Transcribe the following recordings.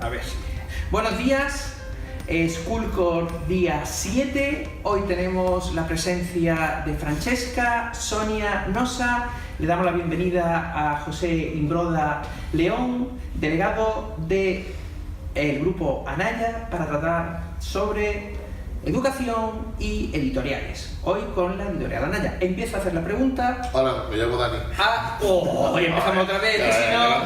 A ver si... Buenos días, Schoolcore día 7. Hoy tenemos la presencia de Francesca, Sonia, Nosa. Le damos la bienvenida a José Imbroda León, delegado del grupo Anaya, para tratar sobre educación y editoriales. Hoy con la editorial Anaya. Empiezo a hacer la pregunta. Hola, me llamo Dani. Hoy empezamos otra vez, que si no,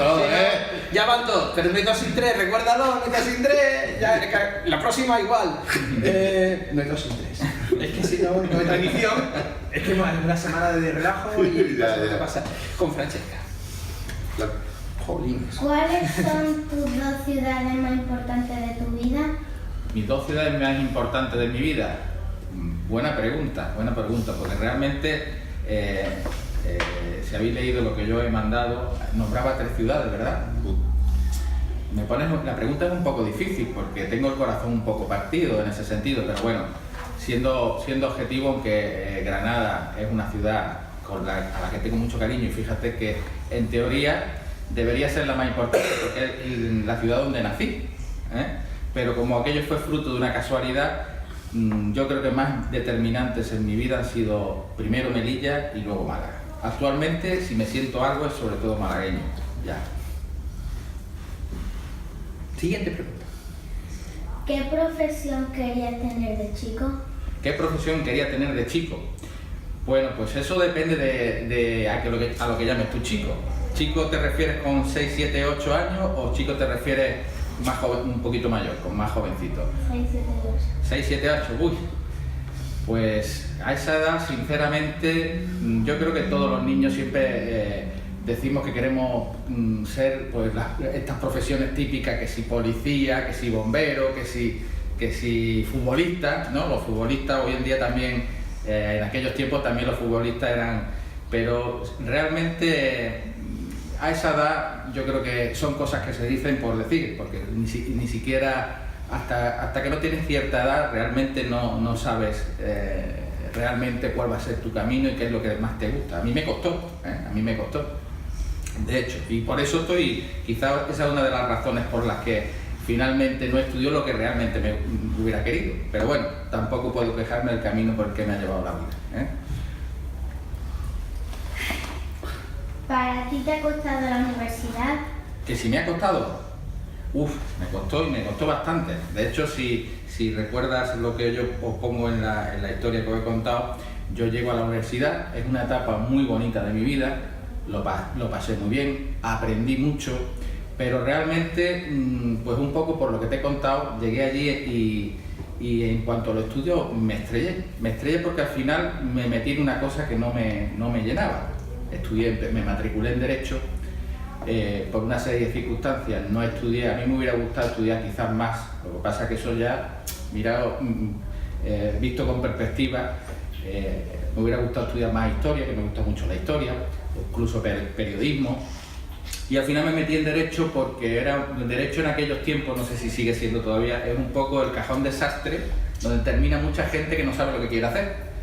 ya van dos, pero no hay dos sin tres, recuérdalo, no hay dos sin tres, ya, la próxima igual. No hay dos sin tres. Es que si no, no hay tradición, es que hemos una semana de relajo y pasa lo que pasa. Con Francesca. Jolines. ¿Cuáles son tus dos ciudades más importantes de tu vida? Mis dos ciudades más importantes de mi vida. Buena pregunta, porque realmente, si habéis leído lo que yo he mandado, nombraba 3 ciudades, ¿verdad? La pregunta es un poco difícil, porque tengo el corazón un poco partido en ese sentido, pero bueno, siendo objetivo, aunque Granada es una ciudad a la que tengo mucho cariño, y fíjate que en teoría debería ser la más importante, porque es la ciudad donde nací, pero como aquello fue fruto de una casualidad, yo creo que más determinantes en mi vida han sido primero Melilla y luego Málaga. Actualmente, si me siento algo, es sobre todo malagueño. Ya. Siguiente pregunta. ¿Qué profesión querías tener de chico? ¿Qué profesión quería tener de chico? Bueno, pues eso depende de a lo que llames tú chico. ¿Chico te refieres con 6, 7, 8 años o chico te refieres más joven, un poquito mayor, con más jovencito? 6, 7, 8. 6, 7, 8, uy. Pues a esa edad, sinceramente, yo creo que todos los niños siempre decimos que queremos ser pues estas profesiones típicas, que si policía, que si bombero, que si futbolista, ¿no? Los futbolistas hoy en día también, en aquellos tiempos también los futbolistas eran... Pero realmente a esa edad yo creo que son cosas que se dicen por decir, porque ni siquiera hasta que no tienes cierta edad realmente no sabes realmente cuál va a ser tu camino y qué es lo que más te gusta. A mí me costó, de hecho, y por eso quizás esa es una de las razones por las que finalmente no estudió lo que realmente me hubiera querido, pero bueno, tampoco puedo quejarme del camino por el que me ha llevado la vida. ¿Para ti te ha costado la universidad? ¿Que si me ha costado? Me costó y me costó bastante. De hecho, si recuerdas lo que yo os pongo en la historia que os he contado, yo llego a la universidad, es una etapa muy bonita de mi vida, lo pasé muy bien, aprendí mucho, pero realmente, pues un poco por lo que te he contado, llegué allí y en cuanto a los estudios me estrellé porque al final me metí en una cosa que no me llenaba. Me matriculé en Derecho, por una serie de circunstancias no estudié. A mí me hubiera gustado estudiar quizás más, lo que pasa es que eso ya, mirado, visto con perspectiva, me hubiera gustado estudiar más historia, que me gusta mucho la historia, incluso periodismo, y al final me metí en Derecho porque Derecho en aquellos tiempos, no sé si sigue siendo todavía, es un poco el cajón desastre donde termina mucha gente que no sabe lo que quiere hacer.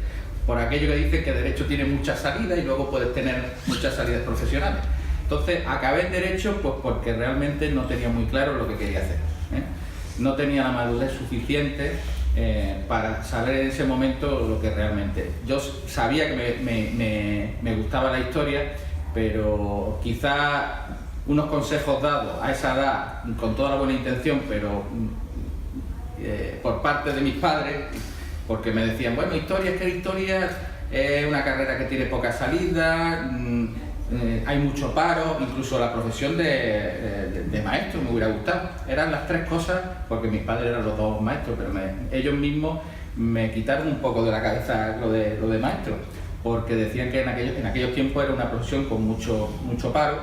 Por aquello que dicen que Derecho tiene muchas salidas y luego puedes tener muchas salidas profesionales. Entonces acabé en Derecho pues porque realmente no tenía muy claro lo que quería hacer. No tenía la madurez suficiente para saber en ese momento lo que realmente... Yo sabía que me gustaba la historia, pero quizá unos consejos dados a esa edad con toda la buena intención, pero por parte de mis padres, porque me decían, bueno, historia es una carrera que tiene poca salida, hay mucho paro, incluso la profesión de maestro me hubiera gustado. Eran las 3 cosas, porque mis padres eran los 2 maestros, pero ellos mismos me quitaron un poco de la cabeza lo de maestro, porque decían que en aquellos tiempos era una profesión con mucho paro,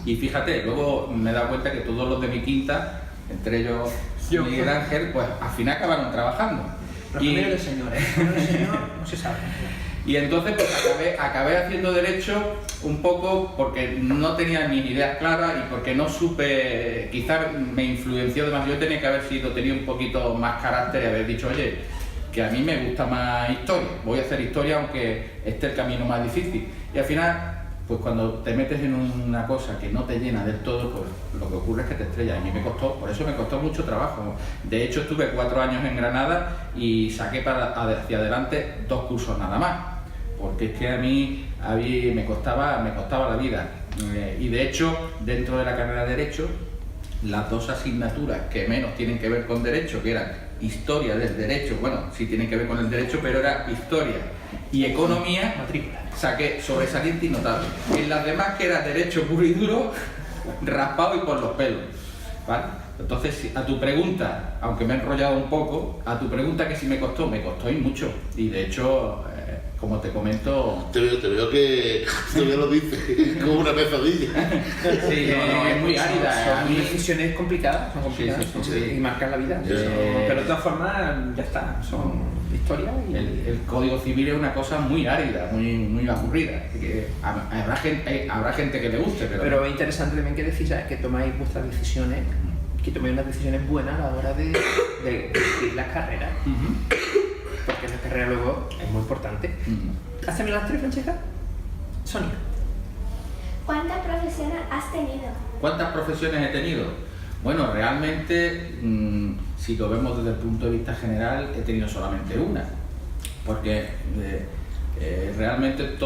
y fíjate, luego me he dado cuenta que todos los de mi quinta, entre ellos Miguel Ángel, pues al final acabaron trabajando. Y el señor, no se sabe. Y entonces pues acabé haciendo Derecho un poco porque no tenía mis ideas claras y porque no supe, quizás me influenció demasiado. Yo tenía que haber tenido un poquito más carácter y haber dicho, oye, que a mí me gusta más historia, voy a hacer historia aunque esté el camino más difícil. Y al final pues cuando te metes en una cosa que no te llena del todo, pues lo que ocurre es que te estrellas. A mí me costó, por eso me costó mucho trabajo. De hecho, estuve 4 años en Granada y saqué hacia adelante 2 cursos nada más, porque es que a mí me costaba la vida. Y de hecho, dentro de la carrera de Derecho, las 2 asignaturas que menos tienen que ver con Derecho, que eran Historia del Derecho, bueno, sí tienen que ver con el Derecho, pero era Historia y Economía, Matrícula. saqué sobresaliente y notable. En las demás, que era Derecho puro y duro, raspado y por los pelos, ¿vale? Entonces, a tu pregunta, aunque me he enrollado un poco, a tu pregunta que si me costó y mucho. Y de hecho, como te comento... Te veo que todavía lo dices como una pesadilla. Sí, es muy árida. Son decisiones complicadas, Sí. y marcan la vida. Pero de todas formas, ya está, son historia y... El Código Civil es una cosa muy árida, muy aburrida. Que habrá gente que le guste, Pero es interesante también que decís, ¿sabes? Que tomáis vuestras decisiones, que toméis unas decisiones buenas a la hora de elegir las carreras. Porque la carrera luego es muy importante. ¿Has terminado las 3, Francesca? Sonia. ¿Cuántas profesiones has tenido? ¿Cuántas profesiones he tenido? Bueno, realmente, si lo vemos desde el punto de vista general, he tenido solamente una. Porque realmente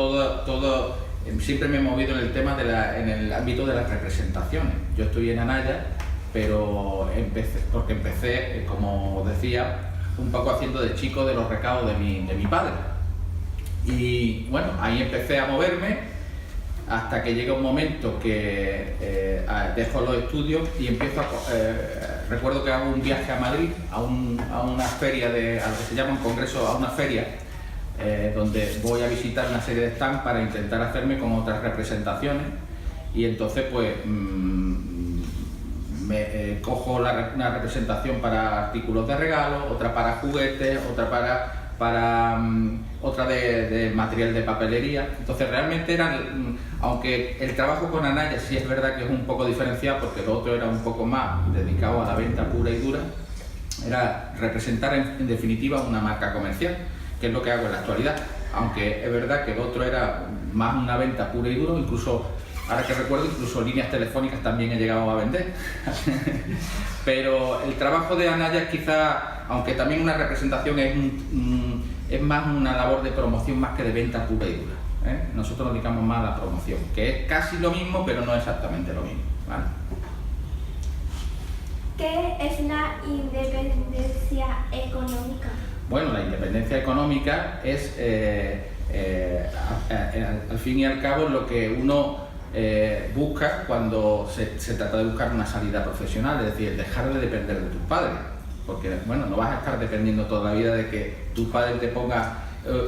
siempre me he movido en el tema en el ámbito de las representaciones. Yo estoy en Anaya, pero empecé, como decía, un poco haciendo de chico de los recados de mi padre. Y bueno, ahí empecé a moverme hasta que llega un momento que dejo los estudios y empiezo recuerdo que hago un viaje a Madrid, a una feria, a lo que se llama un congreso, a una feria, donde voy a visitar una serie de stands para intentar hacerme con otras representaciones. Y entonces pues cojo una representación para artículos de regalo, otra para juguetes, otra otra de material de papelería. Entonces realmente aunque el trabajo con Anaya sí es verdad que es un poco diferenciado, porque lo otro era un poco más dedicado a la venta pura y dura, era representar en definitiva una marca comercial, que es lo que hago en la actualidad. Aunque es verdad que el otro era más una venta pura y dura, incluso ahora que recuerdo, incluso líneas telefónicas también he llegado a vender. Pero el trabajo de Anaya es quizá, aunque también una representación es más una labor de promoción más que de venta pura y dura, ¿eh? Nosotros nos dedicamos más a la promoción, que es casi lo mismo, pero no exactamente lo mismo, ¿vale? ¿Qué es la independencia económica? Bueno, la independencia económica es, al fin y al cabo, lo que uno busca cuando se trata de buscar una salida profesional, es decir, dejar de depender de tus padres, porque bueno, no vas a estar dependiendo toda la vida de que tu padre te ponga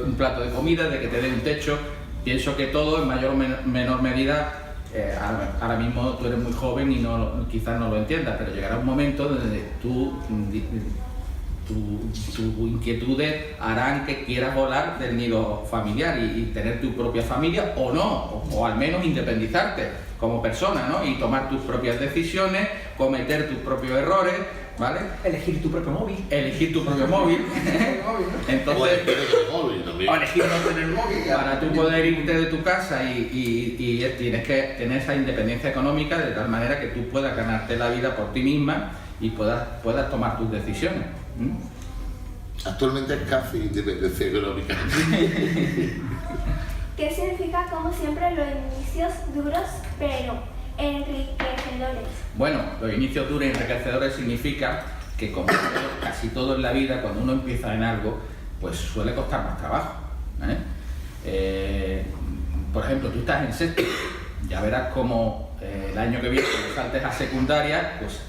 un plato de comida, de que te dé un techo. Pienso que todo, en mayor o menor medida, ahora mismo tú eres muy joven y quizás no lo entiendas, pero llegará un momento donde tus inquietudes harán que quieras volar del nido familiar y tener tu propia familia, o no, o al menos independizarte como persona, ¿no? Y tomar tus propias decisiones, cometer tus propios errores, ¿vale? Elegir tu propio móvil. Elegir tu propio móvil. Entonces, O elegir no tener móvil. para tú poder irte de tu casa y tienes que tener esa independencia económica de tal manera que tú puedas ganarte la vida por ti misma y puedas tomar tus decisiones. Actualmente es casi independencia económica. ¿Qué significa, como siempre, los inicios duros pero enriquecedores? Bueno, los inicios duros y enriquecedores significa que, como casi todo en la vida, cuando uno empieza en algo, pues suele costar más trabajo, ¿eh? Por ejemplo, tú estás en sexto, ya verás como el año que viene, cuando saltes a secundaria, pues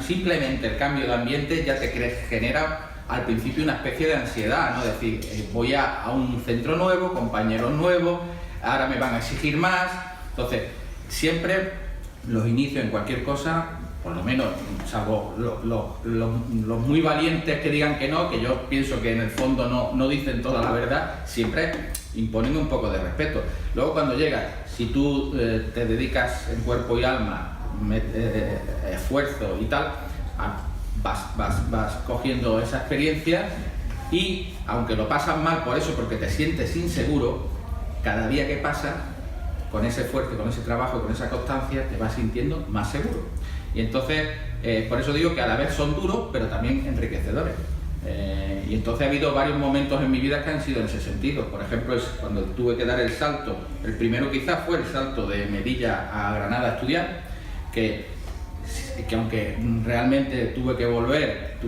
simplemente el cambio de ambiente ya te genera al principio una especie de ansiedad, ¿no? Es decir, voy a un centro nuevo, compañeros nuevos, ahora me van a exigir más. Entonces, siempre los inicios en cualquier cosa, por lo menos, salvo los muy valientes que digan que no, que yo pienso que en el fondo no dicen toda la verdad, siempre imponen un poco de respeto. Luego, cuando llegas, si tú te dedicas en cuerpo y alma, esfuerzo y tal, vas cogiendo esa experiencia, y aunque lo pasas mal por eso, porque te sientes inseguro, cada día que pasa con ese esfuerzo, con ese trabajo, con esa constancia, te vas sintiendo más seguro. Y entonces, por eso digo que a la vez son duros, pero también enriquecedores. Y entonces ha habido varios momentos en mi vida que han sido en ese sentido. Por ejemplo, es cuando tuve que dar el salto, el primero quizás fue el salto de Melilla a Granada a estudiar, que aunque realmente tuve que volver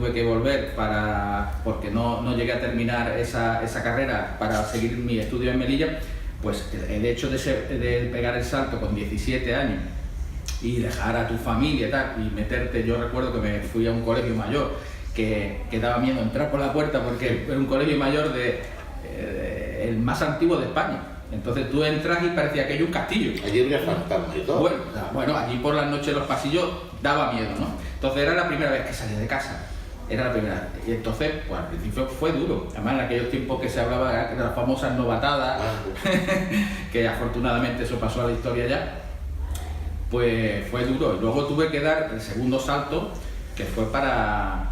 porque no llegué a terminar esa carrera para seguir mi estudio en Melilla, pues el hecho de pegar el salto con 17 años y dejar a tu familia y tal, y meterte, yo recuerdo que me fui a un colegio mayor que daba miedo entrar por la puerta porque era un colegio mayor el más antiguo de España. Entonces tú entras y parecía que hay un castillo. Allí había fantasmas y todo. Bueno, allí por las noches los pasillos daba miedo, ¿no? Entonces era la primera vez que salía de casa. Era la primera vez. Y entonces, pues al principio fue duro. Además en aquellos tiempos que se hablaba de las famosas novatadas, que afortunadamente eso pasó a la historia ya, pues fue duro. Y luego tuve que dar el segundo salto, que fue para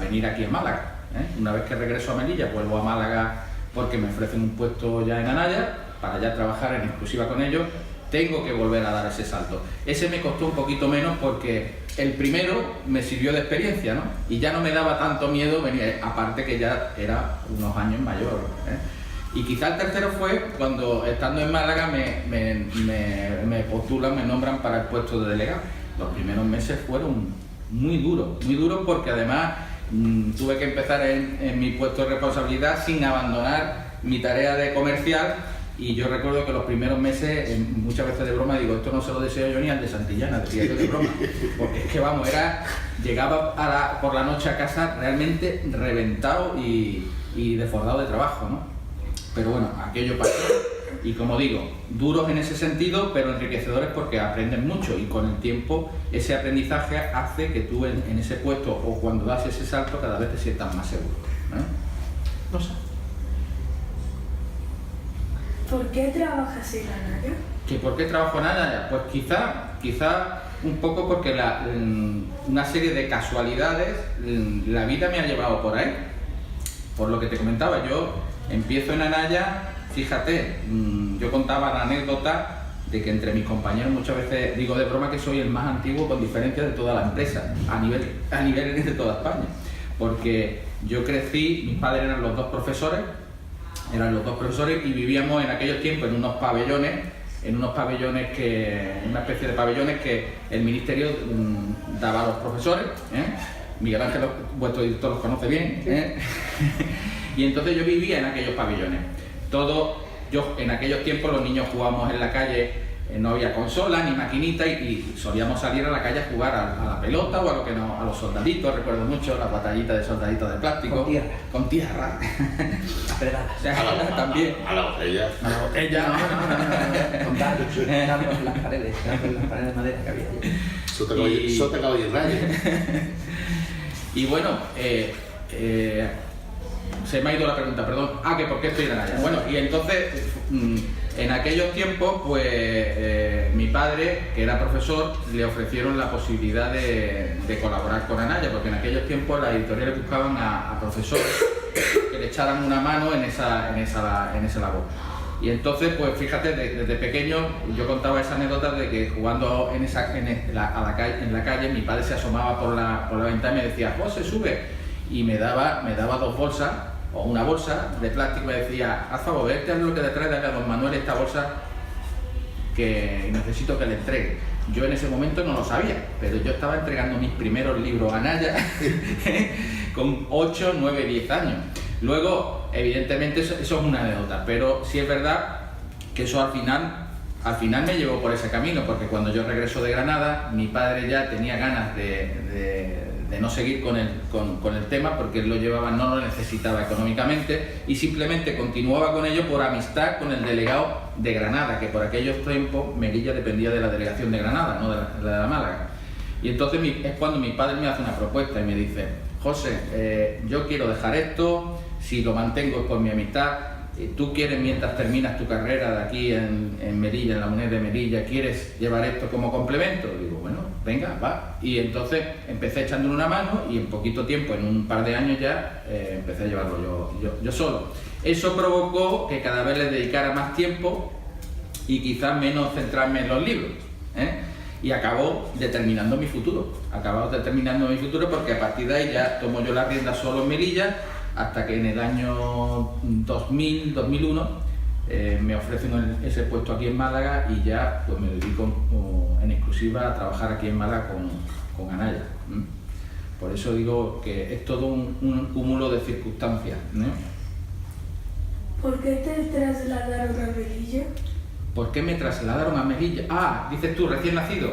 venir aquí a Málaga. Una vez que regreso a Melilla, vuelvo a Málaga porque me ofrecen un puesto ya en Anaya, para ya trabajar en exclusiva con ellos. Tengo que volver a dar ese salto. Ese me costó un poquito menos porque el primero me sirvió de experiencia, ¿no? Y ya no me daba tanto miedo venir, aparte que ya era unos años mayor, Y quizá el tercero fue cuando, estando en Málaga, me postulan, me nombran para el puesto de delegado. Los primeros meses fueron muy duros porque además tuve que empezar en mi puesto de responsabilidad sin abandonar mi tarea de comercial. Y yo recuerdo que los primeros meses, muchas veces de broma, digo, esto no se lo deseo yo ni al de Santillana, decía yo de broma, porque es que vamos, llegaba por la noche a casa realmente reventado y desbordado de trabajo, ¿no? Pero bueno, aquello pasó, y como digo, duros en ese sentido, pero enriquecedores porque aprenden mucho, y con el tiempo ese aprendizaje hace que tú en ese puesto, o cuando das ese salto, cada vez te sientas más seguro, No sé. ¿Por qué trabajas en Anaya? ¿Que por qué trabajo en Anaya? Pues quizá un poco porque una serie de casualidades, la vida me ha llevado por ahí. Por lo que te comentaba, yo empiezo en Anaya, fíjate, yo contaba la anécdota de que entre mis compañeros muchas veces digo de broma que soy el más antiguo con diferencia de toda la empresa, a nivel de toda España. Porque yo crecí, mis padres eran los dos profesores y vivíamos en aquellos tiempos en unos pabellones, una especie de pabellones que el ministerio daba a los profesores, Miguel Ángel, vuestro director, los conoce bien, Y entonces yo vivía en aquellos pabellones. En aquellos tiempos los niños jugábamos en la calle, no había consolas ni maquinitas y solíamos salir a la calle a jugar a la pelota o a los soldaditos. Recuerdo mucho las batallitas de soldaditos de plástico. Con tierra. A pedradas. También. A la botella. A la botella. Con dardos en las paredes de madera que había allí. Sota, caballo y rayo. Y bueno, se me ha ido la pregunta, perdón. Que por qué estoy en Anaya. Bueno, y entonces, en aquellos tiempos, pues mi padre, que era profesor, le ofrecieron la posibilidad de colaborar con Anaya, porque en aquellos tiempos las editoriales buscaban a profesores que le echaran una mano en esa labor. Y entonces, pues fíjate, desde pequeño yo contaba esa anécdota de que jugando en la calle, mi padre se asomaba por la ventana y me decía, José, sube, y me daba 2 bolsas, o una bolsa de plástico, y me decía, haz favor, este es lo que le trae a don Manuel esta bolsa que necesito que le entregue. Yo en ese momento no lo sabía, pero yo estaba entregando mis primeros libros a Anaya con 8, 9, 10 años. Luego, evidentemente, eso es una anécdota, pero sí es verdad que eso al final me llevó por ese camino, porque cuando yo regreso de Granada, mi padre ya tenía ganas de no seguir con el tema, porque él no lo necesitaba económicamente, y simplemente continuaba con ello por amistad con el delegado de Granada, que por aquellos tiempos Melilla dependía de la delegación de Granada, no de la Málaga. Y entonces es cuando mi padre me hace una propuesta y me dice, José, yo quiero dejar esto, si lo mantengo es por mi amistad, tú quieres, mientras terminas tu carrera de aquí en Melilla, en la UNED de Melilla, ¿quieres llevar esto como complemento? Y digo, bueno, venga, va. Y entonces empecé echándole una mano y en poquito tiempo, en un par de años ya, empecé a llevarlo yo solo. Eso provocó que cada vez le dedicara más tiempo y quizás menos centrarme en los libros, ¿eh? Y acabó determinando mi futuro. Porque a partir de ahí ya tomo yo la rienda solo en Melilla, hasta que en el año 2000, 2001 me ofrecen ese puesto aquí en Málaga y ya pues me dedico en exclusiva a trabajar aquí en Málaga con Anaya. Por eso digo que es todo un cúmulo de circunstancias, ¿no? ¿Por qué te trasladaron a Melilla? ¿Por qué me trasladaron a Melilla? Ah, dices tú, recién nacido.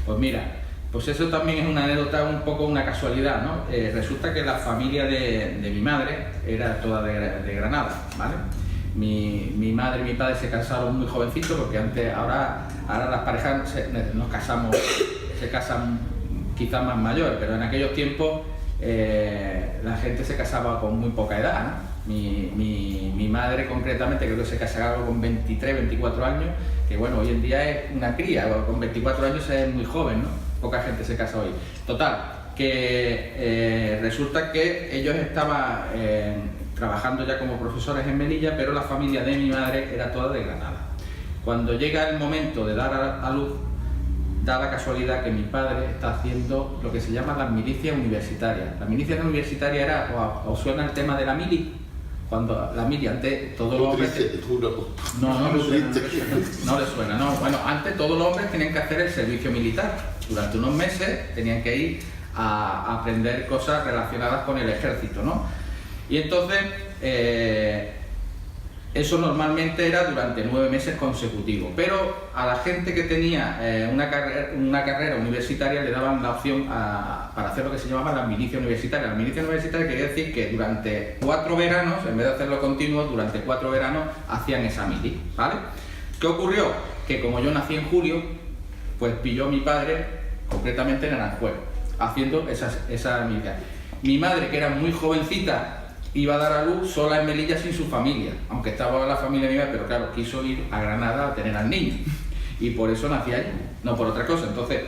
Pues mira, pues eso también es una anécdota, un poco una casualidad, ¿no? Resulta que la familia de mi madre era toda de Granada, ¿vale? Mi madre y mi padre se casaron muy jovencitos, porque ahora las parejas se casan quizás más mayores, pero en aquellos tiempos la gente se casaba con muy poca edad, ¿no? Mi madre concretamente creo que se casaba con 23, 24 años, que bueno, hoy en día es una cría, con 24 años es muy joven, ¿no? Poca gente se casa hoy. Total, que resulta que ellos estaban trabajando ya como profesores en Melilla, pero la familia de mi madre era toda de Granada. Cuando llega el momento de dar a luz, da la casualidad que mi padre está haciendo lo que se llama las milicias universitarias. La milicia universitaria era, ¿os suena el tema de la mili? Cuando la mili antes todos los hombres... No le suena, no. Bueno, antes todos los hombres tenían que hacer el servicio militar. Durante unos meses tenían que ir a aprender cosas relacionadas con el ejército, ¿no? Y entonces, eso normalmente era durante 9 meses consecutivos, pero a la gente que tenía una carrera universitaria le daban la opción para hacer lo que se llamaba la milicia universitaria. La milicia universitaria quería decir que durante 4 veranos, en vez de hacerlo continuo, durante 4 veranos hacían esa mili, ¿vale? ¿Qué ocurrió? Que como yo nací en julio, pues pilló a mi padre, concretamente en Aranjuez, haciendo esa milicia. Mi madre, que era muy jovencita, iba a dar a luz sola en Melilla sin su familia, aunque estaba la familia mía, pero claro, quiso ir a Granada a tener al niño y por eso nací allí, no por otra cosa. Entonces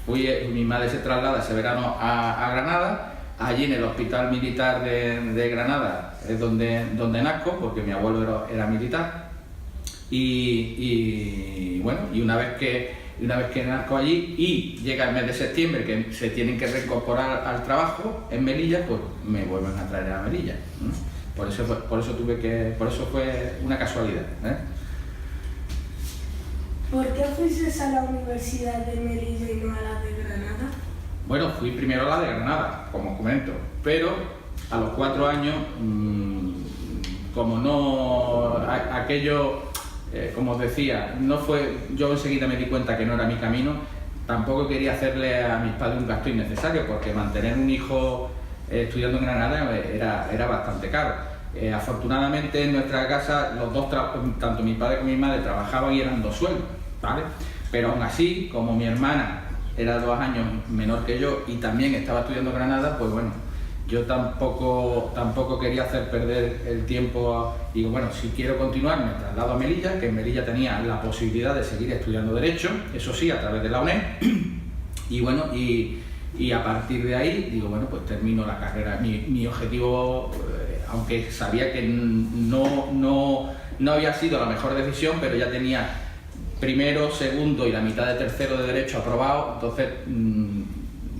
mi madre se traslada ese verano a Granada, allí en el hospital militar de Granada es donde nazco, porque mi abuelo era militar, y bueno, y una vez que nazco allí y llega el mes de septiembre, que se tienen que reincorporar al trabajo en Melilla, pues me vuelven a traer a Melilla. Por eso fue una casualidad, ¿eh? ¿Por qué fuiste a la Universidad de Melilla y no a la de Granada? Bueno, fui primero a la de Granada, como os comento, pero a los 4 años, como no aquello... como os decía, yo enseguida me di cuenta que no era mi camino. Tampoco quería hacerle a mis padres un gasto innecesario, porque mantener un hijo estudiando en Granada era bastante caro. Afortunadamente en nuestra casa los dos, tanto mi padre como mi madre, trabajaban y eran 2 sueldos, ¿vale? Pero aún así, como mi hermana era 2 años menor que yo y también estaba estudiando en Granada, pues bueno, yo tampoco quería hacer perder el tiempo. Digo, bueno, si quiero continuar me traslado a Melilla, que en Melilla tenía la posibilidad de seguir estudiando Derecho, eso sí, a través de la UNED, y bueno, y a partir de ahí, digo, bueno, pues termino la carrera. Mi objetivo, aunque sabía que no había sido la mejor decisión, pero ya tenía primero, segundo y la mitad de tercero de Derecho aprobado, entonces...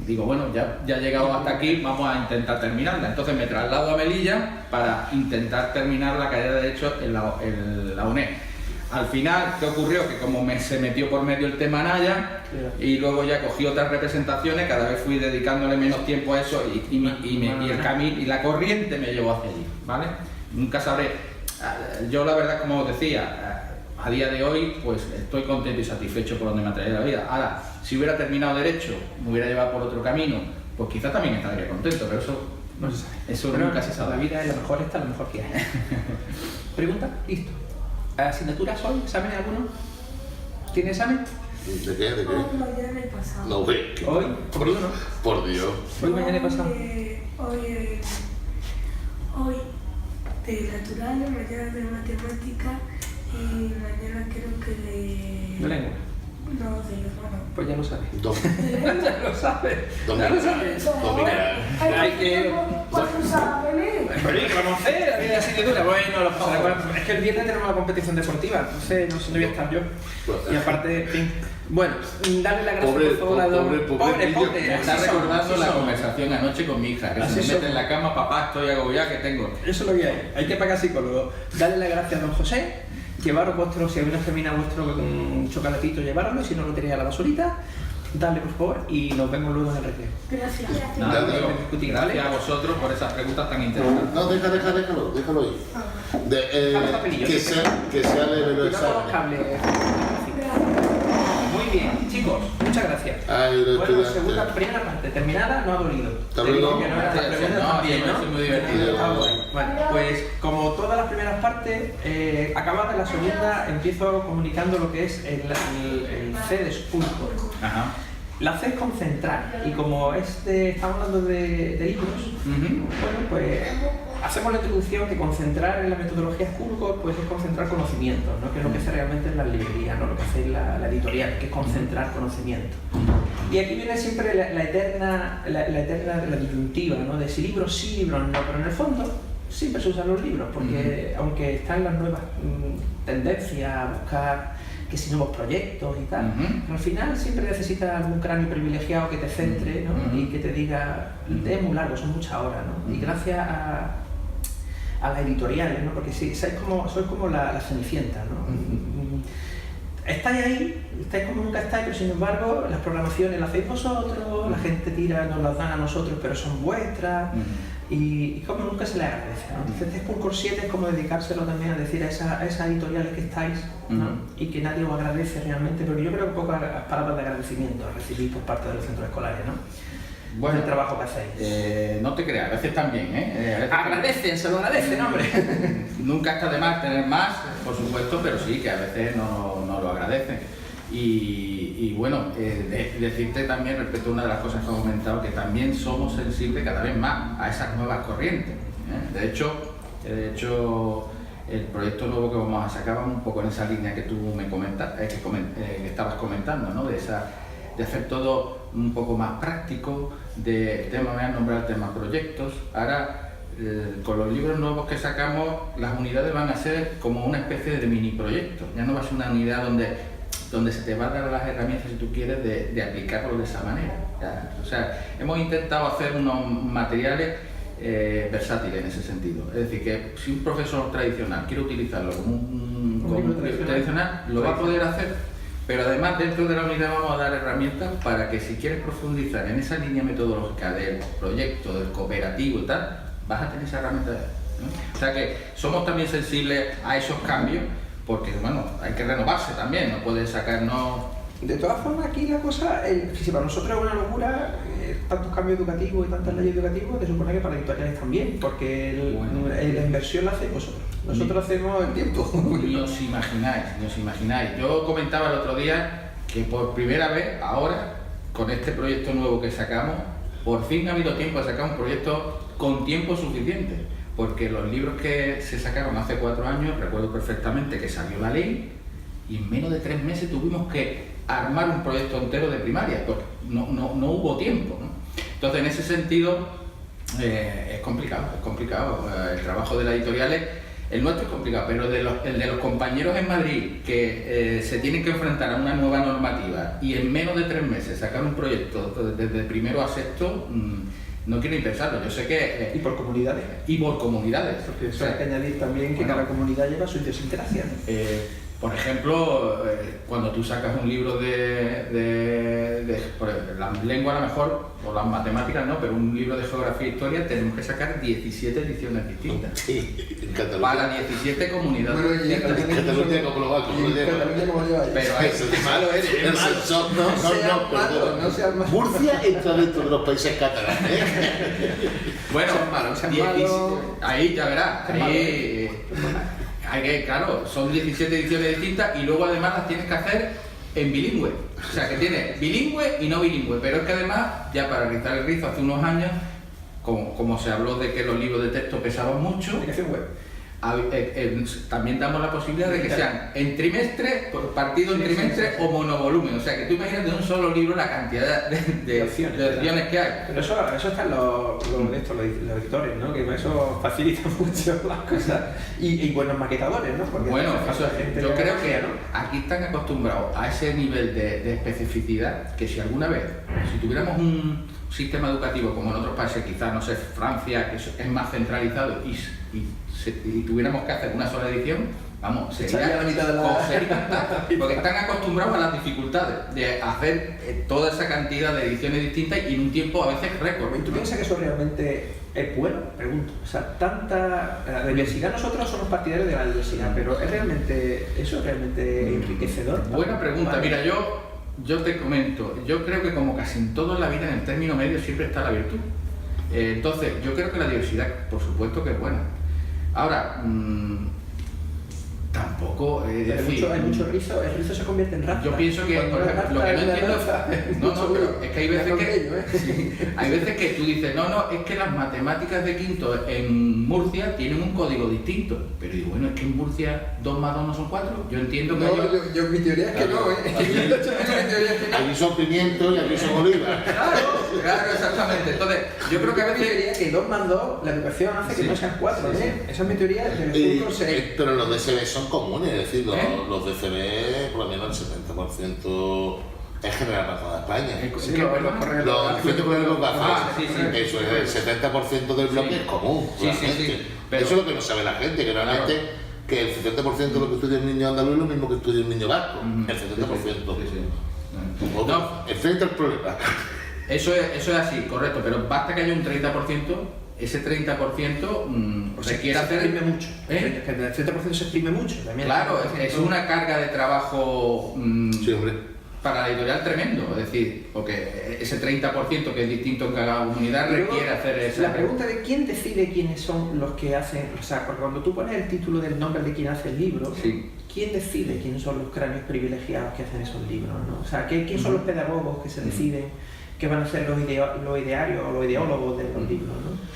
digo, bueno, ya he llegado hasta aquí, vamos a intentar terminarla. Entonces me traslado a Melilla para intentar terminar la carrera de Derecho en la UNED. Al final, ¿qué ocurrió? Que como se metió por medio el tema Anaya, y luego ya cogí otras representaciones, cada vez fui dedicándole menos tiempo a eso y el camino y la corriente me llevó hacia allí, ¿vale? Nunca sabré. Yo la verdad, como os decía, a día de hoy pues estoy contento y satisfecho por donde me ha traído la vida. Ahora, si hubiera terminado Derecho, me hubiera llevado por otro camino, pues quizá también estaría contento, pero eso no se sabe. Eso nunca se sabe. La vida es lo mejor, está lo mejor que hay. ¿Pregunta? Listo. ¿Asignaturas hoy? ¿Examen alguno? ¿Tiene examen? ¿De qué? Mañana y pasado. No, güey. ¿Hoy? ¿Por qué no? Por Dios. ¿Hoy, mañana y pasado? Hoy de naturales, mañana de matemática y mañana creo que de... ¿De lengua? No, de bueno. Pues ya lo sabes. Dominicana. Ya lo sabes. Ya lo sabes. Dominicana. Hay que- ¿Cuánto sabes? Bueno, ¿y qué vamos a hacer? La vida asignatura. Bueno, lo pasará. Es que el viernes tenemos una competición deportiva, entonces no sé dónde voy a estar yo. Y aparte, en fin. Bueno, darle la gracia Pobre- por favor a pobre niño. Me está recordando la conversación anoche con mi hija, que Así se mete somos. en la cama, papá, estoy agobiada, que tengo. Eso es lo que hay que pagar psicólogo. Darle las gracias a don José, llevaros vuestro, si habéis terminado vuestro chocolatito, llevároslo, si no lo tiréis a la basurita, darle por favor y nos vemos luego en el recreo. Gracias. Nada, Gracias. digo, Discutir, gracias ¿vale? a vosotros por esas preguntas tan interesantes. No, déjalo ir. Dame papelillo, Que sea leve los Cuidado con los exámenes. cables. Muy bien, chicos, muchas gracias. Ay, los Bueno, estudiantes. segunda, primera parte, terminada, no ha dolido. Hasta Te digo luego. que no era la Gracias, pregunta, no, también, bien, ¿no? es muy divertido. Ah, guay. Vale, pues como todas las primeras partes, acabada la segunda, empiezo comunicando lo que es el C de Schoolcore. Ajá. La C es concentrar, y como estamos hablando de libros, Ujú. bueno, pues hacemos la introducción que concentrar en la metodología Schoolcore pues es concentrar conocimientos, ¿no? Que es lo que hace realmente en las librerías, ¿no? Lo que hace la editorial, que es concentrar conocimiento. Y aquí viene siempre la eterna la disyuntiva, ¿no? De si libros sí, libros no, pero en el fondo siempre se usan los libros, porque aunque están las nuevas tendencias a buscar que si nuevos proyectos y tal, Ujú. al final siempre necesitas algún cráneo privilegiado que te centre, ¿no? Ujú. Y que te diga, es muy largo, son muchas horas, ¿no? Y gracias a las editoriales, ¿no? Porque sí, sois como la Cenicienta, ¿no? Estáis ahí, estáis como nunca estáis, pero sin embargo las programaciones las hacéis vosotros, la gente tira, nos las dan a nosotros, pero son vuestras, y como nunca se les agradece, ¿no? Entonces este Schoolcore 7 es como dedicárselo también a decir a esas editoriales que estáis, ¿no? Y que nadie os agradece realmente, pero yo creo que pocas palabras de agradecimiento recibís por parte de los centros escolares, ¿no? Bueno, El trabajo que hacéis. no te creas, a veces también, ¿eh? A veces Agradecen, se lo agradecen, hombre. Nunca está de más tener más, por supuesto, pero sí que a veces no lo agradecen. Y bueno, decirte también respecto a una de las cosas que has comentado, que también somos sensibles cada vez más a esas nuevas corrientes, ¿eh? De hecho, el proyecto nuevo que vamos a sacar va un poco en esa línea que tú me comentas, que estabas comentando, ¿no? De hacer todo un poco más práctico, me voy a nombrar temas proyectos. Ahora, con los libros nuevos que sacamos, las unidades van a ser como una especie de mini proyecto. Ya no va a ser una unidad donde se te va a dar las herramientas, si tú quieres, de aplicarlo de esa manera. O sea, hemos intentado hacer unos materiales versátiles en ese sentido. Es decir, que si un profesor tradicional quiere utilizarlo como un libro tradicional, lo va a poder hacer. Pero además dentro de la unidad vamos a dar herramientas para que si quieres profundizar en esa línea metodológica del proyecto, del cooperativo y tal, vas a tener esa herramienta, ¿no? O sea que somos también sensibles a esos cambios, porque bueno, hay que renovarse también, no puedes sacarnos... De todas formas, aquí la cosa, si para nosotros es una locura, tantos cambios educativos y tantas leyes educativas, te supone que para editoriales también, porque la inversión la hacéis vosotros. Nosotros hacemos el tiempo. Ni os imagináis. Yo comentaba el otro día que por primera vez, ahora, con este proyecto nuevo que sacamos, por fin ha habido tiempo de sacar un proyecto con tiempo suficiente. Porque los libros que se sacaron hace 4 años, recuerdo perfectamente que salió la ley, y en menos de 3 meses tuvimos que armar un proyecto entero de primaria, porque no hubo tiempo, ¿no? Entonces, en ese sentido, es complicado. El trabajo de las editoriales, el nuestro es complicado, pero el de los compañeros en Madrid, que se tienen que enfrentar a una nueva normativa y en menos de 3 meses sacar un proyecto desde primero a sexto, no quiero ni pensarlo. Yo sé que... Y por comunidades. Y por comunidades. Porque eso hay que añadir también que cada comunidad lleva su idiosincrasia. Por ejemplo, cuando tú sacas un libro por ejemplo, la lengua a lo mejor, o las matemáticas no, pero un libro de geografía e historia, tenemos que sacar 17 ediciones distintas. Sí, en Cataluña. Para 17 comunidades. Bueno, y en Cataluña como lo va, como lo lleva. Cataluña como lleva. Pero Eso es malo, eres El malo. sensor, perdón. No seas malo. Murcia entra dentro de los países catalanes. Bueno, seas malo. ahí ya verás. Ahí, hay que, claro, son 17 ediciones distintas y luego además las tienes que hacer en bilingüe. O sea, que tienes bilingüe y no bilingüe. Pero es que además, ya para rizar el rizo, hace unos años, como se habló de que los libros de texto pesaban mucho, Aplicación web. también damos la posibilidad de que sean en trimestre, partido en trimestre o monovolumen. O sea, que tú imaginas de un solo libro la cantidad de opciones que hay. Pero eso están los editores, ¿no? Que eso facilita mucho las cosas. Y buenos maquetadores, ¿no? Porque Bueno, eso, gente yo creo que ¿no? aquí están acostumbrados a ese nivel de especificidad que si alguna vez, si tuviéramos un sistema educativo como en otros países, quizás, no sé, Francia, que es más centralizado y tuviéramos que hacer una sola edición, vamos, sería la mitad de la... porque están acostumbrados a las dificultades de hacer toda esa cantidad de ediciones distintas y en un tiempo a veces récord. ¿Tú piensas que eso realmente es bueno? Pregunto. O sea, la diversidad, nosotros somos partidarios de la diversidad, pero ¿eso es realmente enriquecedor? Buena pregunta. Vale. Mira, yo te comento, yo creo que como casi en todo en la vida, en el término medio siempre está la virtud. Entonces, yo creo que la diversidad, por supuesto que es buena. Ahora, tampoco hay mucho rizo, el rizo se convierte en raza. yo pienso que Cuando lo la que no raza es una entiendo raza, no, pero es que hay veces que sí. hay veces que tú dices, no, es que las matemáticas de quinto en Murcia tienen un código distinto, pero digo, bueno, es que en Murcia 2 más 2 no son 4. Yo entiendo que mi teoría es que no, Allí son pimientos y aquí son olivas. Claro, exactamente. Entonces, yo creo que a mi veces teoría es que 2 más 2, la educación hace que Sí. no sean 4, Sí, ¿eh? Esa es mi teoría desde el punto 6. Pero los DCB son comunes, es decir, los DCB, por lo menos el 70% es general para toda España. Sí, los Los con los gafas, Ah, sí, sí. eso es el 70% del bloque Sí. es común. Sí, sí, realmente. sí, pero- Eso es lo que no sabe la gente, que realmente que el 70% de lo que estudia un niño andaluz es lo mismo que estudia un niño vasco, el 70%. Sí, sí. Ok, No, enfrenta el problema. eso es así, correcto, pero basta que haya un 30%, ese 30% requiere se exprime hacer... mucho. ¿Eh? Que el 30% se exprime mucho también. Claro, es una carga de trabajo Sí, hombre. para la editorial tremendo, es decir, porque ese 30% que es distinto en cada comunidad Y luego, requiere hacer esa... La pregunta de quién decide quiénes son los que hacen, o sea, porque cuando tú pones el título del nombre de quien hace el libro, Sí. ¿quién decide quiénes son los cráneos privilegiados que hacen esos libros? ¿No? O sea, ¿quién son los pedagogos que se deciden que van a ser los idearios o los ideólogos de los libros? ¿no?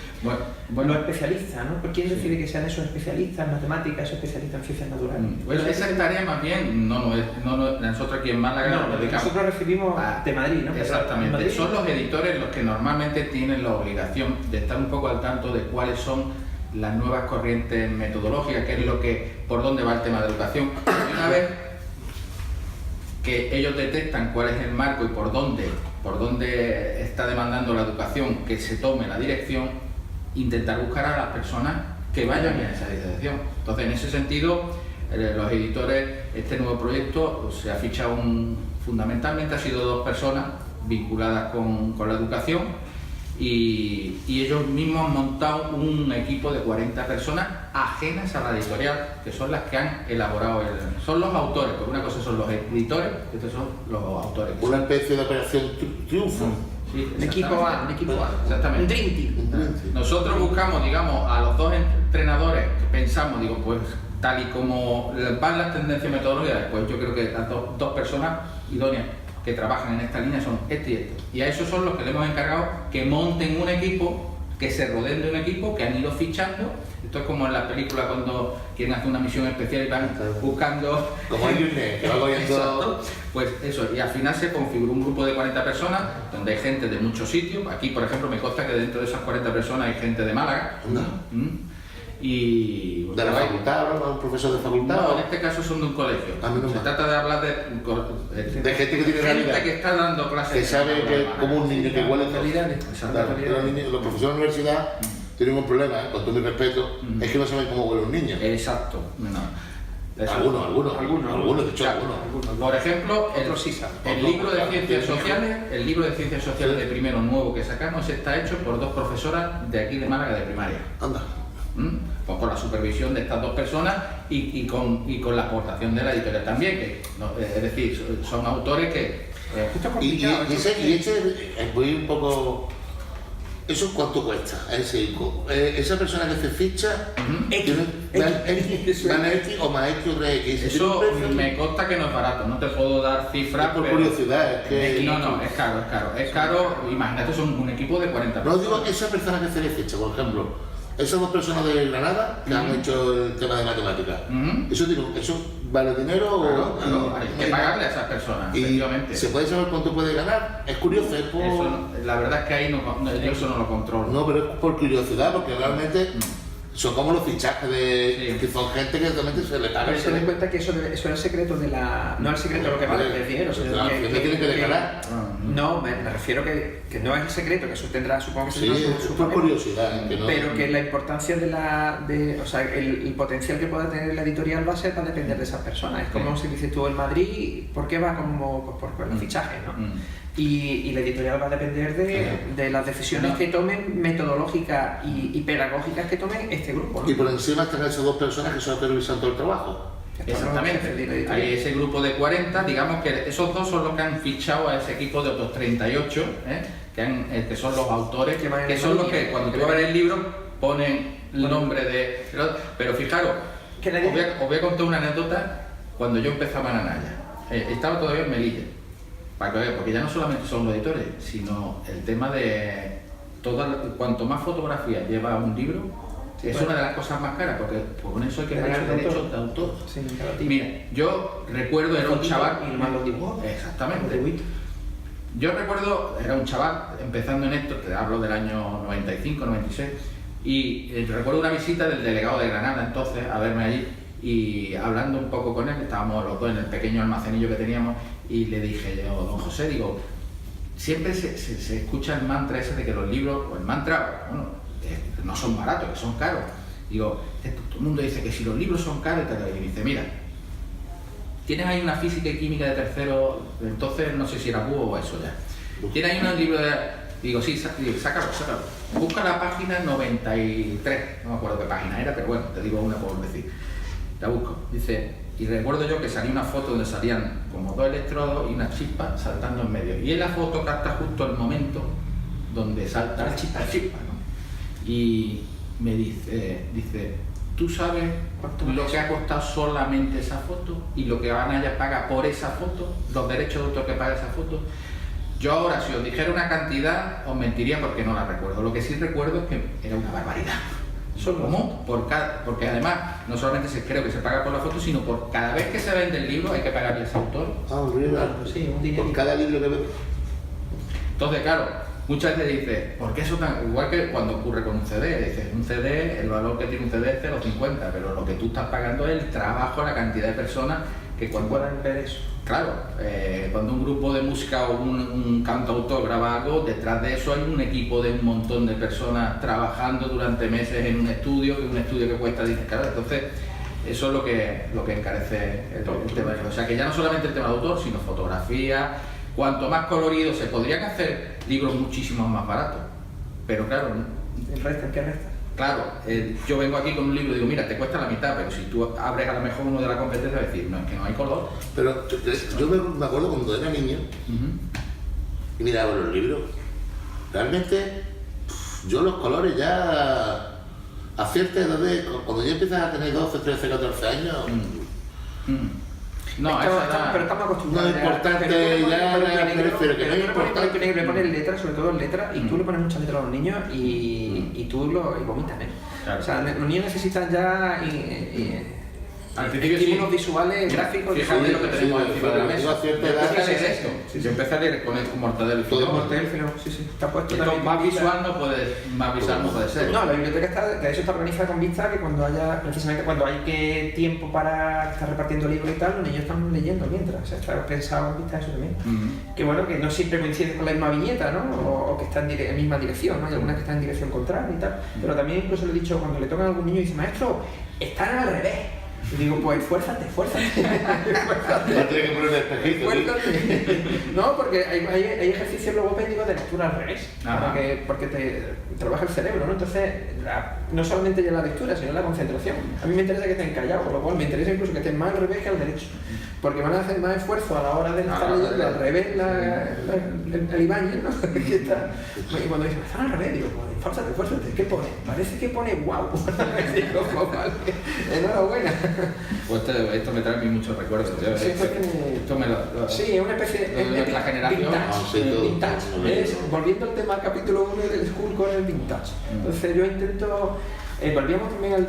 Bueno, Los especialistas, ¿no? ¿Por quién decide que sean esos especialistas en matemáticas, esos especialistas en ciencias naturales? Bueno, esa tarea más bien no es nosotros aquí en Málaga No, nos dedicamos. nosotros recibimos de Madrid, ¿no? Exactamente, Madrid, son los editores los que normalmente tienen la obligación de estar un poco al tanto de cuáles son las nuevas corrientes metodológicas, qué es por dónde va el tema de educación. Y una vez que ellos detectan cuál es el marco y por dónde está demandando la educación que se tome la dirección, intentar buscar a las personas que vayan en esa dirección. Entonces, en ese sentido, los editores, este nuevo proyecto se ha fichado fundamentalmente ha sido 2 personas vinculadas con la educación y ellos mismos han montado un equipo de 40 personas ajenas a la editorial, que son las que han elaborado son los autores, porque una cosa son los editores y otros son los autores. Una especie de operación triunfo. Sí, un equipo A, exactamente. un Dream Team. Nosotros buscamos, digamos, a los 2 entrenadores que pensamos, digo, pues tal y como van las tendencias metodológicas, pues yo creo que las dos personas idóneas que trabajan en esta línea son este y este. Y a esos son los que le hemos encargado que monten un equipo, que se rodeen de un equipo, que han ido fichando. Esto es como en las películas cuando quieren hacer una misión especial y van buscando... Como hay que va cogiendo... Exacto. Pues eso, y al final se configuró un grupo de 40 personas, donde hay gente de muchos sitios. Aquí, por ejemplo, me consta que dentro de esas 40 personas hay gente de Málaga. Y... ¿De la facultad, no? ¿Un profesor de facultad? No, en este caso son de un colegio. Se trata de hablar de gente que tiene realidad. que está dando clases. Que sabe que como un niño que huele Realidades. Claro, los profesores de universidad tienen un problema, con todo mi respeto, es que no saben cómo huele un niño. Exacto. Algunos, de hecho, algunos. Por ejemplo, Otros sí saben. el libro de ciencias sociales de primero nuevo que sacamos está hecho por 2 profesoras de aquí de Málaga de primaria. Anda. Pues con la supervisión de estas 2 personas y con la aportación de la editorial también, es decir, son autores que... Esto es Y complicado. voy un poco... ¿Eso cuánto cuesta? Esa persona que se ficha, ¿gana X o más X o 3X? Eso me consta que no es barato, no te puedo dar cifras. Por pero- curiosidad, es que... No, es caro. Es caro, imagínate, son un equipo de 40 No personas. digo esa persona que se le ficha, por ejemplo, esas 2 personas de Granada que han hecho el tema de matemáticas, ¿eso vale dinero? Claro, hay que pagarle a esas personas, y efectivamente. ¿se puede saber cuánto puede ganar? Es curioso, es por... La verdad es que ahí yo eso no lo controlo. No, pero es por curiosidad, porque realmente son como los fichajes de... que son gente que realmente se le paga. Pero se den cuenta que eso es el secreto de la... No el secreto de lo que vale, que es dinero, sino que tienen que declarar. No, me refiero que no es el secreto, que eso tendrá, supongo que sí, es por curiosidad. Que no, pero que la importancia o sea, el potencial que pueda tener la editorial va a depender de esas personas. Es como si dices tú, el Madrid, ¿por qué va como por los fichajes, no? Y la editorial va a depender de las decisiones que tomen, metodológicas y pedagógicas que tomen este grupo, ¿no? Y por encima están esas 2 personas que son las que revisan todo el trabajo. Exactamente. Hay ese grupo de 40, digamos que esos 2 son los que han fichado a ese equipo de otros 38, que son los autores, que son los que cuando tú abres el libro ponen el nombre de... Pero fijaros, os voy a contar una anécdota cuando yo empezaba en Anaya. Estaba todavía en Melilla, porque ya no solamente son los editores, sino el tema de cuanto más fotografías lleva un libro, es una de las cosas más caras, porque con eso hay que pagar derechos de autor. Sí, mira, yo recuerdo, era un chaval... Y más los dibujos. Exactamente. Yo recuerdo, era un chaval empezando en esto, te hablo del año 95, 96, y recuerdo una visita del delegado de Granada entonces a verme allí, y hablando un poco con él, estábamos los 2 en el pequeño almacenillo que teníamos, y le dije yo, don José, digo, siempre se escucha el mantra ese de que los libros, o el mantra, bueno, no son baratos, que son caros. Digo, todo el mundo dice que si los libros son caros, y dice, mira, tienes ahí una física y química de tercero, entonces no sé si era búho o eso ya. Tienes ahí un libro de... Digo, sí, sácalo. Busca la página 93, no me acuerdo qué página era, pero bueno, te digo una por decir. La busco, dice, y recuerdo yo que salía una foto donde salían como 2 electrodos y una chispa saltando en medio. Y en la foto capta justo el momento donde salta la chispa, ¿no? Y me dice, ¿tú sabes lo que ha costado solamente esa foto? Y lo que Anaya paga por esa foto, los derechos de autor que paga esa foto. Yo ahora, si os dijera una cantidad, os mentiría porque no la recuerdo. Lo que sí recuerdo es que era una barbaridad. ¿Cómo? Porque además, no solamente creo que se paga por la foto, sino por cada vez que se vende el libro hay que pagarle a ese autor. Sí, un dinero. Por cada libro que vende. Entonces, claro, muchas veces dices, ¿por qué eso tan...? Igual que cuando ocurre con un CD, dices, un CD, el valor que tiene un CD es 0,50, pero lo que tú estás pagando es el trabajo, la cantidad de personas que cuando... puedan ver eso. Claro, cuando un grupo de música o un cantautor graba algo, detrás de eso hay un equipo de un montón de personas trabajando durante meses en un estudio, que cuesta dinero. Claro, entonces eso es lo que encarece el tema. O sea, que ya no solamente el tema de autor, sino fotografía. Cuanto más colorido, se podrían hacer libros muchísimo más baratos, pero claro... ¿El resto? ¿Qué resta? Claro, yo vengo aquí con un libro y digo, mira, te cuesta la mitad, pero si tú abres a lo mejor uno de la competencia, vas a decir, no, es que no hay color. Pero yo me acuerdo cuando era niño y miraba los libros. Realmente, yo los colores ya a cierta edad, cuando ya empiezas a tener 12, 13, 14 años... No, pero estamos acostumbrados. No es importante ya, pero que no es importante. Le pones letras, sobre todo letras, y tú le pones muchas letras a los niños y tú lo vomitan, ¿eh? Claro. O sea, los niños necesitan ya estímulos visuales, gráficos. Fíjate lo que tenemos encima de la mesa. Yo empecé a leer con el Mortadelo y Filemón. Sí, está puesto. Más visual no puede ser. No, la biblioteca de eso está organizada con vista que precisamente cuando hay tiempo para estar repartiendo libros y tal, los niños están leyendo mientras. O sea, está pensado en vista eso también. Que bueno, que no siempre coincide con la misma viñeta, ¿no? O que está en la misma dirección, ¿no? Hay algunas que están en dirección contraria y tal. Pero también incluso le he dicho, cuando le tocan a algún niño y dice, maestro, están al revés. Y digo, pues esfuérzate. Ya tienes que poner un espejito. No, porque hay ejercicios logopédicos de lectura al revés, porque te trabaja el cerebro, ¿no? Entonces, no solamente ya la lectura, sino la concentración. A mí me interesa que estén callados, por lo cual me interesa incluso que estén más al revés que al derecho, porque van a hacer más esfuerzo a la hora de estar leyendo al revés el Ibáñez, ¿no? Y cuando dicen, están al revés, digo, esfuérzate, ¿qué pone? Parece que pone guau. Digo, vale, enhorabuena. Pues esto me trae a mí muchos recuerdos. Sí, es una especie de nuestra generación. Vintage. Volviendo al tema del capítulo 1 del School con el vintage. Entonces yo intento Volvíamos también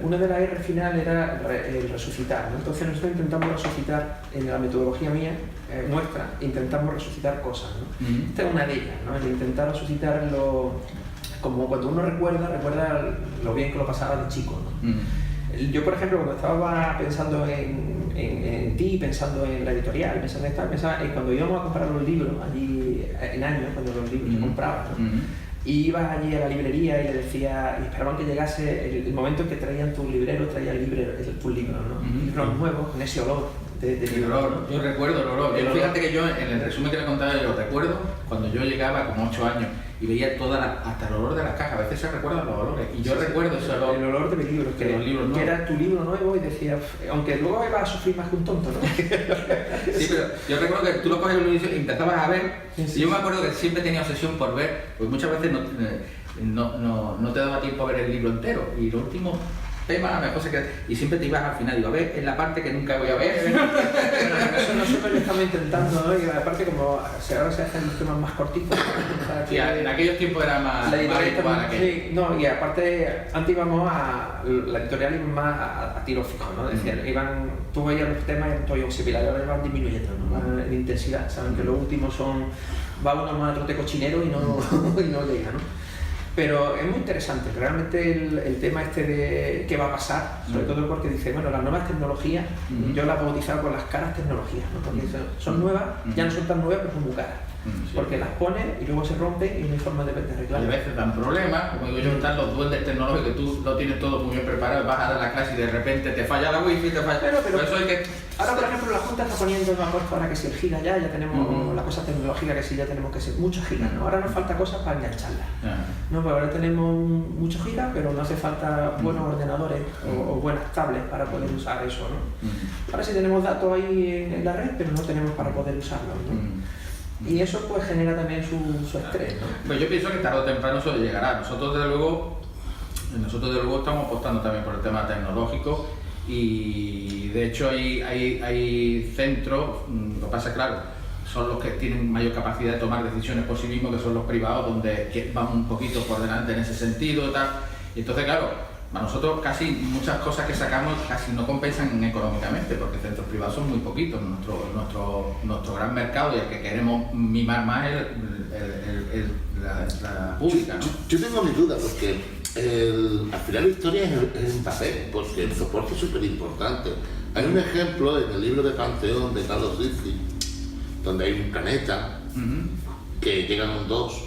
una de las R final era el resucitar, ¿no? Entonces nosotros intentamos resucitar, en la metodología mía, nuestra, intentamos resucitar cosas, ¿no? Esta es una de ellas, ¿no? El intentar resucitar como cuando uno recuerda lo bien que lo pasaba de chico, ¿no? Yo, por ejemplo, cuando estaba pensando en ti, pensando en la editorial, pensando en cuando íbamos a comprar los libros, allí en años, cuando los libros se compraban, ¿no? Y ibas allí a la librería y le decía, y esperaban que llegase el momento en que traían tu librero, traía tus libros, ¿no? Libros nuevos, con ese olor de libro, ¿no? Yo recuerdo el olor. Fíjate que yo, en el resumen que le contaba, yo recuerdo cuando yo llegaba como 8 años y veía hasta el olor de las cajas. A veces se recuerdan los olores. Y yo recuerdo ese olor. El olor de mis libros, que era tu libro nuevo y decía, aunque luego ibas a sufrir más que un tonto, ¿no? Sí, pero yo recuerdo que tú lo coges en un inicio y empezabas a ver. Sí. Y yo me acuerdo que siempre tenía obsesión por ver, pues muchas veces no te daba tiempo a ver el libro entero. Y lo último tema, a lo mejor y siempre te ibas al final, digo, a ver, es la parte que nunca voy a ver. Eso nosotros lo estamos intentando, ¿no? Y aparte, como ahora se hacen los temas más cortitos. Sí, en aquellos tiempos era más habitual. Sí, no, y aparte, antes íbamos la editorial iba más a tiro fijo, ¿no? Decían, tú veías los temas y entonces similares, ahora van disminuyendo, ¿no? Van en intensidad, saben que los últimos va uno más a trote cochinero y no llega, ¿no? Pero es muy interesante, realmente el tema este de qué va a pasar, sobre todo porque dice, bueno, las nuevas tecnologías, yo las he bautizado con las caras tecnologías, ¿no? Porque son nuevas, ya no son tan nuevas, pero son muy caras. Sí. Porque las pones y luego se rompen y no hay forma de arreglar. Y a veces dan problemas, como digo yo, están los duendes tecnológicos que tú lo tienes todo muy bien preparado, vas a dar la clase y de repente te falla la wifi, te falla. Pero eso hay que... Ahora, por ejemplo, la Junta está poniendo, me ha puesto ahora que si el giga ya tenemos la cosa tecnológica que sí ya tenemos que ser muchos gigas, ¿no? Ahora nos falta cosas para engancharlas. No, pues ahora tenemos muchos gigas, pero no hace falta buenos ordenadores o buenas tablets para poder usar eso, ¿no? Ahora sí tenemos datos ahí en la red, pero no tenemos para poder usarlos, ¿no? Y eso pues genera también su estrés, ¿no? Pues yo pienso que tarde o temprano eso llegará. Nosotros desde luego estamos apostando también por el tema tecnológico y de hecho hay centros, lo que pasa claro, son los que tienen mayor capacidad de tomar decisiones por sí mismos, que son los privados, donde van un poquito por delante en ese sentido y tal. Y entonces claro, a nosotros casi muchas cosas que sacamos casi no compensan económicamente, porque centros privados son muy poquitos. Nuestro gran mercado y el que queremos mimar más es la pública, ¿no? Yo tengo mis dudas, porque al final la historia es en papel, porque el soporte es súper importante. Hay un ejemplo en el libro de Panteón de Carlos Rizzi, donde hay un planeta que llegan dos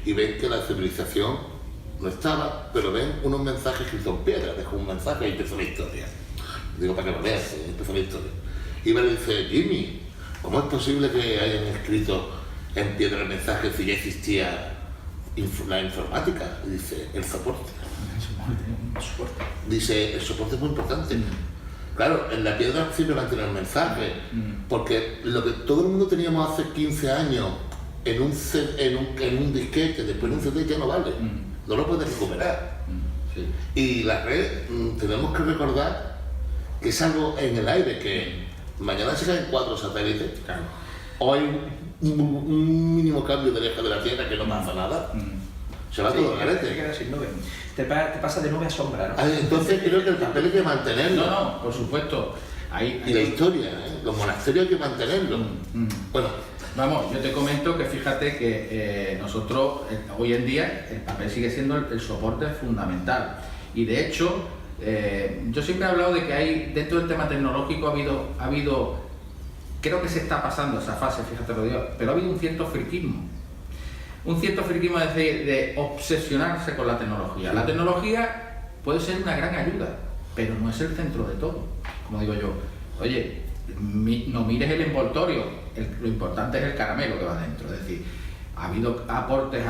y ven que la civilización no estaba, pero ven unos mensajes escritos en piedra, dejó un mensaje y empezó la historia. Digo, para que lo veas, empezó la historia. Y me dice, Jimmy, ¿cómo es posible que hayan escrito en piedra el mensaje si ya existía la informática? Y dice, el soporte. Dice, el soporte es muy importante. Claro, en la piedra siempre mantiene el mensaje, porque lo que todo el mundo teníamos hace 15 años en un disquete, después en un CD ya no vale. No lo puedes recuperar. Sí. Y la red, tenemos que recordar que es algo en el aire, que mañana se caen 4 satélites, claro. O hay un mínimo cambio de eje de la Tierra que no pasa nada. Se va todo al garete. Te quedas sin nube. Te pasa de nube a sombra, ¿no? Entonces creo que el papel hay que mantenerlo. No, por supuesto. Y la historia, los monasterios hay que mantenerlo. Bueno. Vamos, yo te comento que fíjate que nosotros hoy en día el papel sigue siendo el soporte fundamental y de hecho yo siempre he hablado de que hay dentro del tema tecnológico ha habido creo que se está pasando esa fase, fíjate lo digo, pero ha habido un cierto friquismo es decir, de obsesionarse con la tecnología. La tecnología puede ser una gran ayuda, pero no es el centro de todo, como digo yo. Oye, no mires el envoltorio, lo importante es el caramelo que va dentro. Es decir, ha habido aportes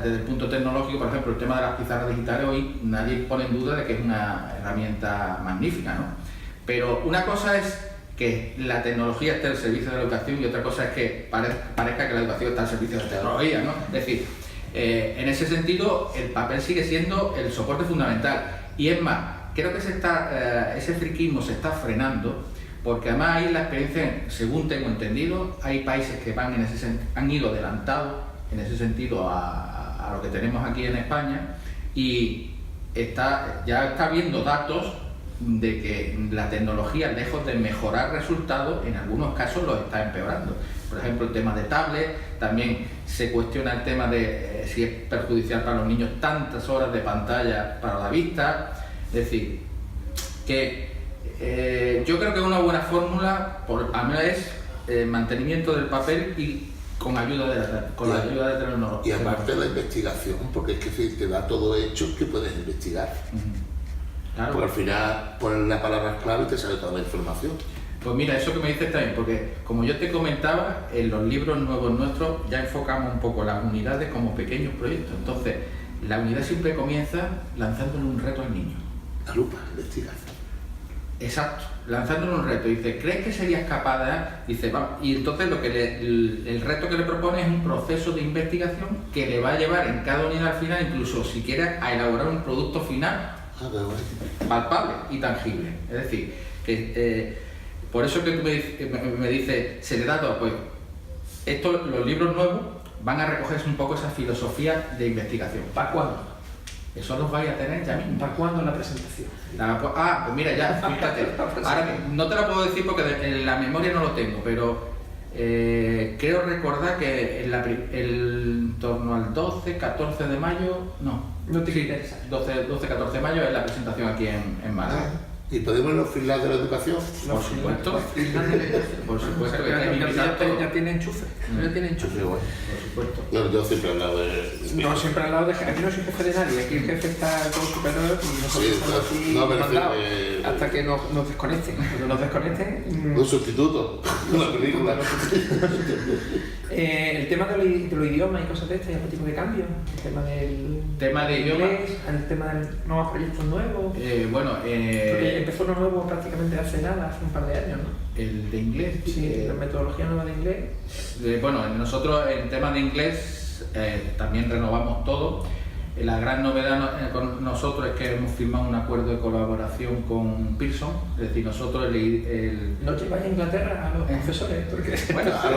desde el punto tecnológico, por ejemplo, el tema de las pizarras digitales, hoy nadie pone en duda de que es una herramienta magnífica, ¿no? Pero una cosa es que la tecnología esté al servicio de la educación y otra cosa es que parezca que la educación está al servicio de la tecnología, ¿no? Es decir, en ese sentido, el papel sigue siendo el soporte fundamental. Y es más, creo que ese friquismo se está frenando, porque además ahí la experiencia, según tengo entendido, hay países que han ido adelantados en ese sentido a lo que tenemos aquí en España y ya está habiendo datos de que la tecnología, lejos de mejorar resultados, en algunos casos los está empeorando. Por ejemplo, el tema de tablet, también se cuestiona el tema de si es perjudicial para los niños tantas horas de pantalla para la vista. Es decir, que yo creo que una buena fórmula, al menos, es mantenimiento del papel y con la ayuda de tecnología. Y aparte la investigación, porque es que si te da todo hecho, que puedes investigar. Claro. Porque al final pones las palabras clave y te sale toda la información. Pues mira, eso que me dices también, porque como yo te comentaba, en los libros nuevos nuestros ya enfocamos un poco las unidades como pequeños proyectos. Entonces, la unidad siempre comienza lanzándole un reto al niño. La lupa, investigar. Exacto, lanzándole un reto. Dice, ¿crees que serías capaz de...? Dice, vamos. Y entonces el reto que le propone es un proceso de investigación que le va a llevar en cada unidad al final, incluso si quiere, a elaborar un producto final palpable y tangible. Es decir, que por eso que tú me dices, se le da todo, pues los libros nuevos van a recogerse un poco esa filosofía de investigación. ¿Para cuándo? Eso los vais a tener ya mismo. ¿Para cuándo la presentación? Pues mira, ya, fíjate. Ahora no te lo puedo decir porque en la memoria no lo tengo, pero creo recordar que en torno al 12, 14 de mayo, no te interesa. 12, 14 de mayo es la presentación aquí en Málaga. ¿Y podemos los freelance de la educación? Por supuesto. Por supuesto que ya tiene enchufe. Ya tiene enchufe. Bueno. Por supuesto. Yo siempre he hablado de... No, siempre al lado de... Aquí no soy jefe de nadie, aquí el jefe está todo superior y nosotros estamos aquí mandados hasta que nos desconecten. Cuando nos desconecten... Un sustituto, una película. El tema de los idiomas y cosas de estas, ¿hay algún tipo de cambio? El tema del idioma. El tema de nuevos proyectos nuevos. Porque empezó uno nuevo prácticamente hace nada, hace un par de años, ¿no? El de inglés. Sí, la metodología nueva de inglés. Bueno, nosotros en tema de inglés también renovamos todo. La gran novedad con nosotros es que hemos firmado un acuerdo de colaboración con Pearson, es decir, nosotros ¿No lleváis a Inglaterra a los profesores? Porque bueno, a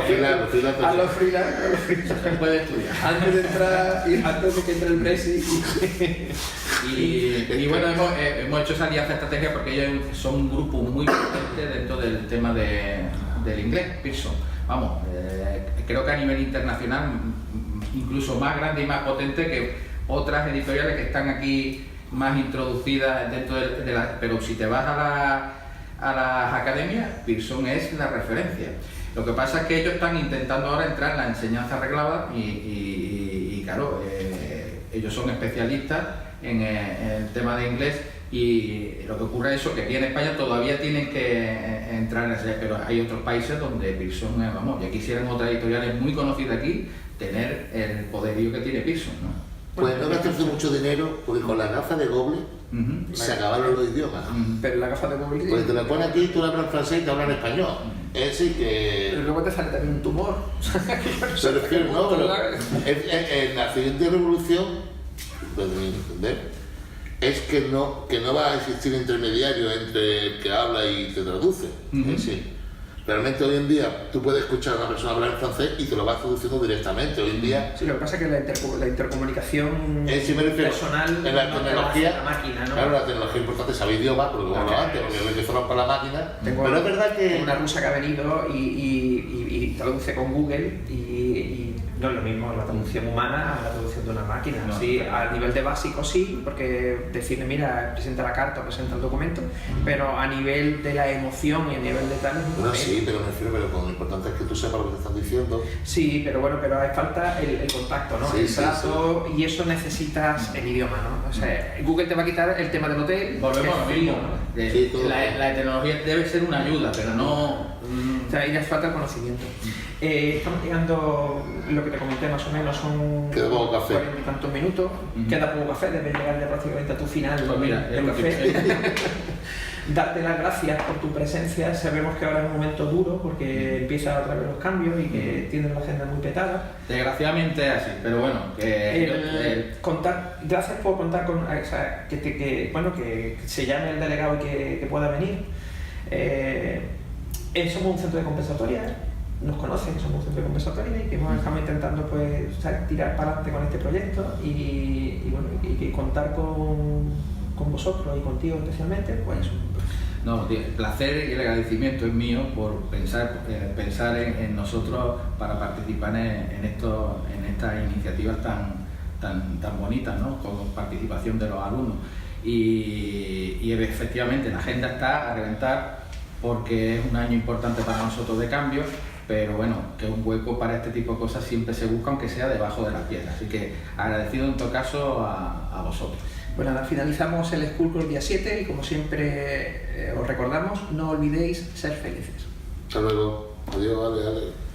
los freelance. se puede estudiar. Antes de entrar, y antes de que entre el Brexit. Y bueno, hemos hecho esa alianza estratégica porque ellos son un grupo muy potente dentro del tema del inglés, Pearson. Vamos, creo que a nivel internacional incluso más grande y más potente que otras editoriales que están aquí más introducidas dentro de la... Pero si te vas a las academias, Pearson es la referencia. Lo que pasa es que ellos están intentando ahora entrar en la enseñanza reglada y claro, ellos son especialistas en el tema de inglés y lo que ocurre es eso, que aquí en España todavía tienen que entrar en ese, pero hay otros países donde Pearson, vamos, ya quisieran otras editoriales muy conocidas aquí tener el poderío que tiene Pearson, ¿no? Pues no gastarse mucho dinero, porque con las gafas de Google se acabaron los idiomas. Pero la gafa de Google... Porque te la pones aquí, tú la hablas francés y te hablas español. Es decir que... Pero luego te sale también un tumor. Pero es que no, pero en la siguiente revolución, desde mi entender, es que no va a existir intermediario entre el que habla y te traduce. Sí. Realmente hoy en día tú puedes escuchar a una persona hablar en francés y te lo vas traduciendo directamente. Hoy en día... Sí, lo que pasa es que la intercomunicación personal en la tecnología, la máquina, ¿no? Claro, la tecnología es importante, sabe idioma, porque como hablaba antes, porque lo que fueron para la máquina. Pero es verdad que... Una rusa que ha venido y traduce con Google y no es lo mismo la traducción humana a la traducción de una máquina. No, sí, claro. A nivel de básico sí, porque decirle, mira, presenta la carta, presenta el documento, pero a nivel de la emoción y a nivel de tal... Bueno, sí, pero me refiero, pero lo importante es que tú sepas lo que te están diciendo. Sí, pero bueno, pero hay falta el contacto, ¿no? Sí, El trato, y eso necesitas el idioma, ¿no? O sea, Google te va a quitar el tema del hotel. Volvemos a lo mismo, ¿no? Sí, todo. La tecnología debe ser una ayuda, pero no... O sea, y les falta el conocimiento. Estamos llegando, lo que te comenté más o menos, son Queda poco café. 40 y tantos minutos. Queda poco café, debes llegar ya prácticamente a tu final Pues mira, del café. Darte las gracias por tu presencia. Sabemos que ahora es un momento duro porque empiezan otra vez los cambios y que tienen la agenda muy petada. Desgraciadamente es así, pero bueno, Gracias por contar con, o sea, que se llame el delegado y que pueda venir. Somos un centro de compensatoria, nos conocen, que somos un centro de conversatoria y que estamos intentando pues tirar para adelante con este proyecto y bueno, y contar con vosotros y contigo especialmente, pues eso. No, tío, el placer y el agradecimiento es mío por pensar en nosotros para participar en estas iniciativas tan bonitas, ¿no? Con participación de los alumnos. Y efectivamente la agenda está a reventar porque es un año importante para nosotros de cambio, pero bueno, que un hueco para este tipo de cosas siempre se busca, aunque sea debajo de las piedras. Así que agradecido en todo caso a vosotros. Bueno, nada, finalizamos el School Corps día 7 y como siempre os recordamos, no olvidéis ser felices. Hasta luego. Adiós, Ale.